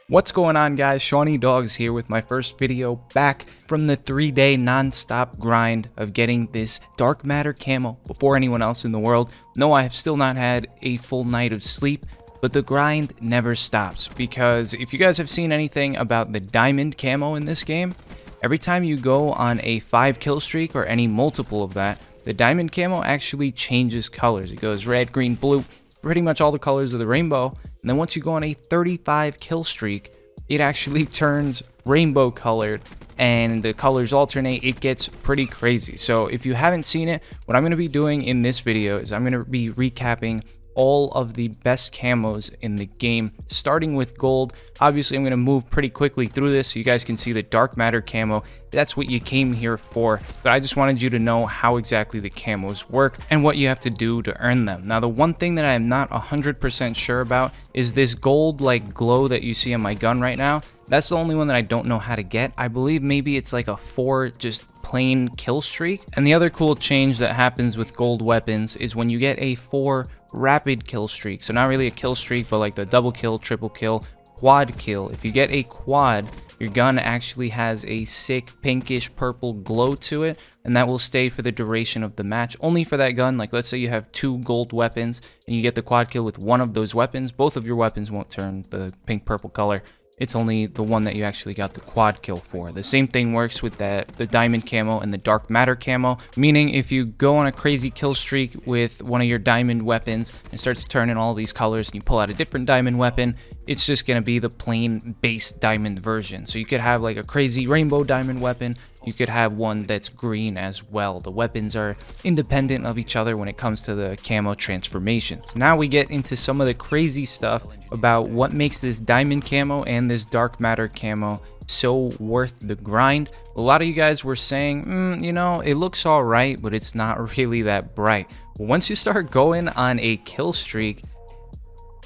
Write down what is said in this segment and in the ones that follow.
What's going on, guys? SeanEDawgz here with my first video back from the 3-day non-stop grind of getting this dark matter camo before anyone else in the world. No, I have still not had a full night of sleep, but the grind never stops, because if you guys have seen anything about the diamond camo in this game, every time you go on a 5 kill streak or any multiple of that, the diamond camo actually changes colors. It goes red, green, blue, pretty much all the colors of the rainbow. And then once you go on a 35 kill streak, it actually turns rainbow colored and the colors alternate. It gets pretty crazy. So if you haven't seen it, what I'm going to be doing in this video is I'm going to be recapping all of the best camos in the game, starting with gold. Obviously, I'm going to move pretty quickly through this so you guys can see the dark matter camo. That's what you came here for, but I just wanted you to know how exactly the camos work and what you have to do to earn them. Now, the one thing that I am not 100% sure about is this gold like glow that you see on my gun right now. That's the only one that I don't know how to get. I believe maybe it's like a 4 just plain kill streak. And the other cool change that happens with gold weapons is when you get a 4 rapid kill streak. So not really a kill streak, but like the double kill, triple kill, quad kill. If you get a quad, your gun actually has a sick pinkish purple glow to it, and that will stay for the duration of the match. Only for that gun. Like, let's say you have 2 gold weapons and you get the quad kill with one of those weapons, both of your weapons won't turn the pink purple color. It's only the one that you actually got the quad kill for. The same thing works with the diamond camo and the dark matter camo, meaning if you go on a crazy kill streak with one of your diamond weapons and starts turning all these colors and you pull out a different diamond weapon, it's just going to be the plain base diamond version. So you could have like a crazy rainbow diamond weapon. You could have one that's green as well. The weapons are independent of each other when it comes to the camo transformations. Now we get into some of the crazy stuff about what makes this diamond camo and this dark matter camo so worth the grind. A lot of you guys were saying, you know, it looks all right, but it's not really that bright. But once you start going on a kill streak,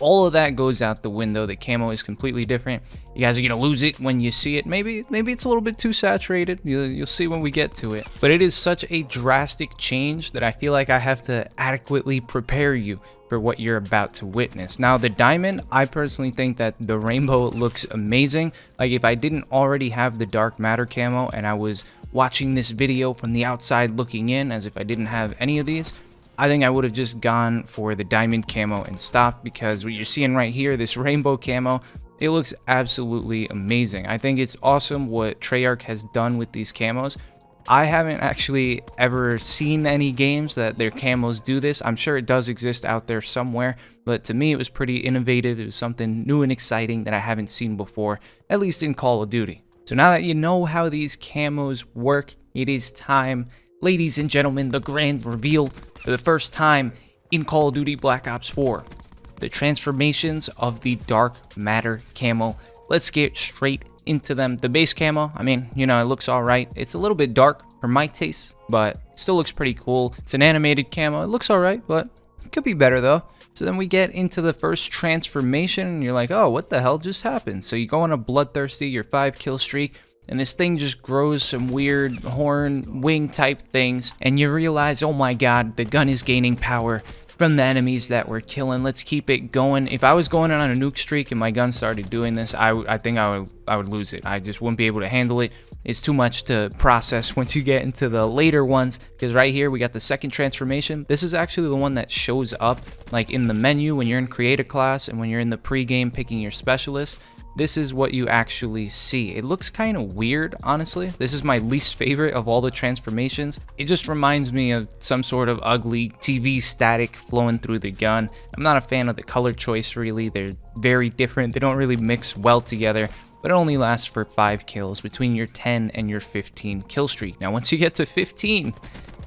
all of that goes out the window. The camo is completely different. You guys are gonna lose it when you see it. Maybe it's a little bit too saturated. You'll see when we get to it. But it is such a drastic change that I feel like I have to adequately prepare you for what you're about to witness. Now, the diamond, I personally think that the rainbow looks amazing. Like, if I didn't already have the dark matter camo and I was watching this video from the outside looking in as if I didn't have any of these, I think I would have just gone for the diamond camo and stopped, because what you're seeing right here, this rainbow camo, it looks absolutely amazing. I think it's awesome what Treyarch has done with these camos. I haven't actually ever seen any games that their camos do this. I'm sure it does exist out there somewhere, but to me it was pretty innovative. It was something new and exciting that I haven't seen before, at least in Call of Duty. So now that you know how these camos work, it is time, ladies and gentlemen, the grand reveal for the first time in Call of Duty Black Ops 4. The transformations of the dark matter camo. Let's get straight into them. The base camo, I mean, you know, it looks all right. It's a little bit dark for my taste, but it still looks pretty cool. It's an animated camo. It looks all right, but it could be better though. So then we get into the first transformation and you're like, oh, what the hell just happened? So you go on a bloodthirsty, your 5 kill streak, and this thing just grows some weird horn wing type things, and you realize, oh my god, the gun is gaining power from the enemies that we're killing. Let's keep it going. If I was going on a nuke streak and my gun started doing this, I think I would lose it. I just wouldn't be able to handle it. It's too much to process once you get into the later ones, because right here we got the second transformation. This is actually the one that shows up like in the menu when you're in create a class and when you're in the pregame picking your specialist. This is what you actually see. It looks kind of weird, honestly. This is my least favorite of all the transformations. It just reminds me of some sort of ugly TV static flowing through the gun. I'm not a fan of the color choice, really. They're very different. They don't really mix well together, but it only lasts for 5 kills between your 10 and your 15 kill streak. Now, once you get to 15,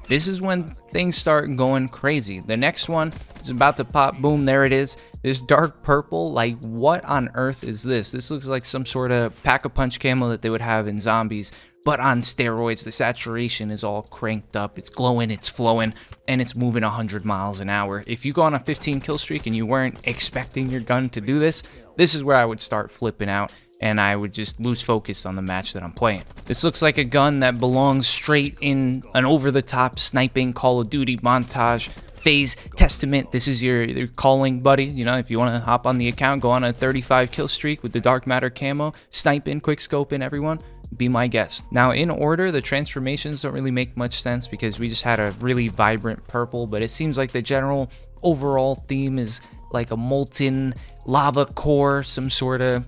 this is when things start going crazy. The next one is about to pop. Boom, there it is. This dark purple, like, what on earth is this? This looks like some sort of pack-a-punch camo that they would have in zombies but on steroids. The saturation is all cranked up, it's glowing, it's flowing, and it's moving 100 miles an hour. If you go on a 15 kill streak and you weren't expecting your gun to do this, this is where I would start flipping out, and I would just lose focus on the match that I'm playing. This looks like a gun that belongs straight in an over-the-top sniping Call of Duty montage phase testament. This is your calling buddy. You know, if you want to hop on the account, go on a 35 kill streak with the Dark Matter camo, sniping, quick scoping everyone, be my guest. Now, in order, the transformations don't really make much sense because we just had a really vibrant purple, but it seems like the general overall theme is like a molten lava core, some sort of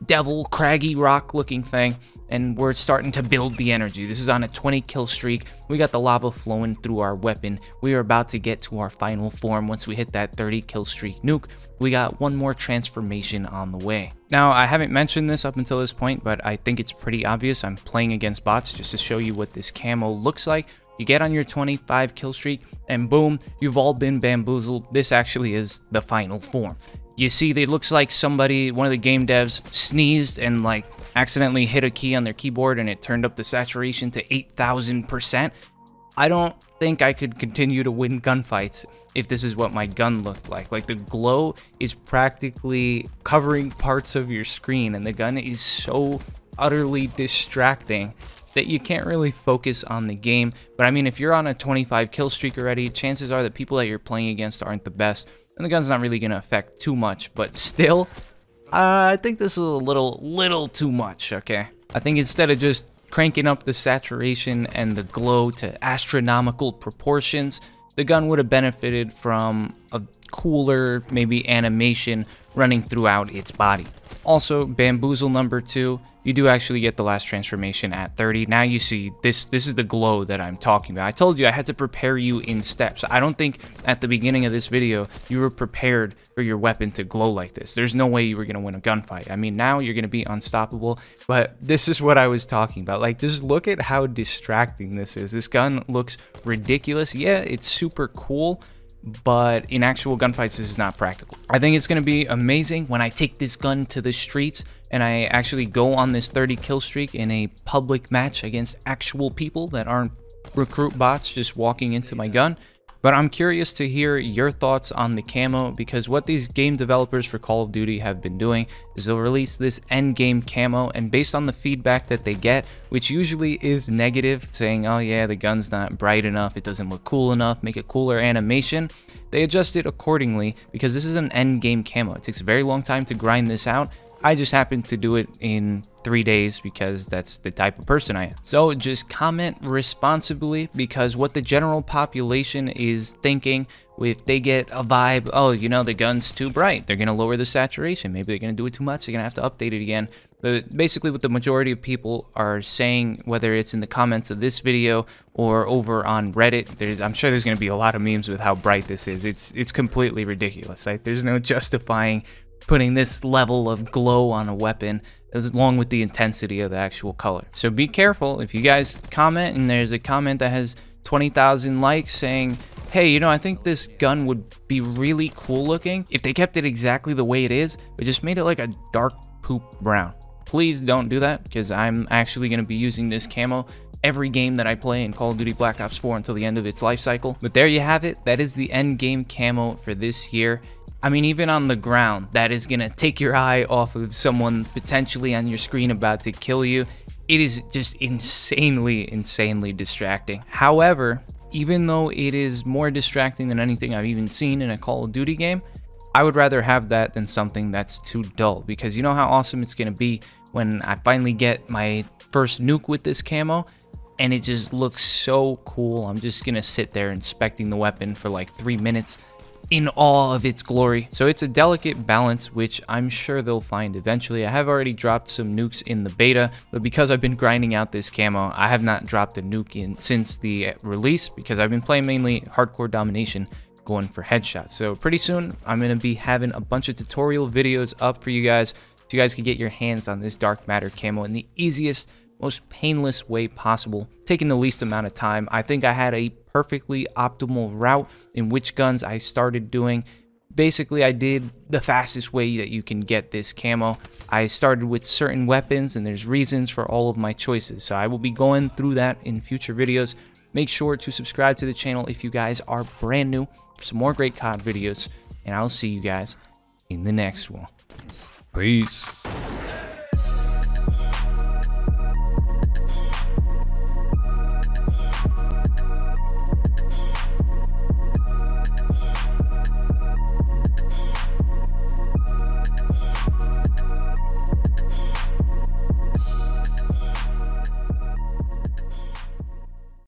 devil craggy rock looking thing, and we're starting to build the energy. This is on a 20 kill streak. We got the lava flowing through our weapon. We are about to get to our final form. Once we hit that 30 kill streak nuke, we got one more transformation on the way. Now, I haven't mentioned this up until this point, but I think it's pretty obvious. I'm playing against bots just to show you what this camo looks like. You get on your 25 kill streak and boom, you've all been bamboozled. This actually is the final form. You see, it looks like somebody, one of the game devs, sneezed and like accidentally hit a key on their keyboard and it turned up the saturation to 8,000%. I don't think I could continue to win gunfights if this is what my gun looked like. Like, the glow is practically covering parts of your screen, and the gun is so utterly distracting that you can't really focus on the game. But I mean, if you're on a 25 kill streak already, chances are the people that you're playing against aren't the best, and the gun's not really going to affect too much. But still, I think this is a little too much, okay? I think instead of just cranking up the saturation and the glow to astronomical proportions, the gun would have benefited from a cooler, maybe animation running throughout its body. Also, bamboozle number 2, you do actually get the last transformation at 30. Now you see, this is the glow that I'm talking about. I told you I had to prepare you in steps. I don't think at the beginning of this video you were prepared for your weapon to glow like this. There's no way you were going to win a gunfight. I mean, now you're going to be unstoppable, but this is what I was talking about. Like, just look at how distracting this is. This gun looks ridiculous. Yeah, it's super cool, but in actual gunfights, this is not practical. I think it's going to be amazing when I take this gun to the streets and I actually go on this 30 kill streak in a public match against actual people that aren't recruit bots just walking into my gun. But I'm curious to hear your thoughts on the camo, because what these game developers for Call of Duty have been doing is they'll release this end game camo, and based on the feedback that they get, which usually is negative, saying, oh yeah, the gun's not bright enough, it doesn't look cool enough, make a cooler animation, they adjust it accordingly, because this is an end game camo. It takes a very long time to grind this out. I just happened to do it in 3 days because that's the type of person I am. So just comment responsibly, because what the general population is thinking, if they get a vibe, oh, you know, the gun's too bright, they're going to lower the saturation. Maybe they're going to do it too much, they're going to have to update it again. But basically what the majority of people are saying, whether it's in the comments of this video or over on Reddit, I'm sure there's going to be a lot of memes with how bright this is. It's completely ridiculous. Like, there's no justifying putting this level of glow on a weapon along with the intensity of the actual color. So be careful if you guys comment and there's a comment that has 20,000 likes saying, hey, you know, I think this gun would be really cool looking if they kept it exactly the way it is, but just made it like a dark poop brown. Please don't do that, because I'm actually going to be using this camo every game that I play in Call of Duty Black Ops 4 until the end of its life cycle. But there you have it. That is the end game camo for this year. I mean, even on the ground, that is going to take your eye off of someone potentially on your screen about to kill you. It is just insanely distracting. However, even though it is more distracting than anything I've even seen in a Call of Duty game, I would rather have that than something that's too dull, because you know how awesome it's going to be when I finally get my first nuke with this camo, and it just looks so cool. I'm just going to sit there inspecting the weapon for like 3 minutes in awe of its glory. So it's a delicate balance, which I'm sure they'll find eventually. I have already dropped some nukes in the beta, but because I've been grinding out this camo, I have not dropped a nuke in since the release, because I've been playing mainly hardcore domination, going for headshots. So pretty soon I'm going to be having a bunch of tutorial videos up for you guys, so you guys can get your hands on this Dark Matter camo in the easiest, most painless way possible, taking the least amount of time. I think I had a perfectly optimal route in which guns I started doing. basically I did the fastest way that you can get this camo. I started with certain weapons, and there's reasons for all of my choices, so I will be going through that in future videos. Make sure to subscribe to the channel if you guys are brand new for some more great COD videos, and I'll see you guys in the next one. Peace.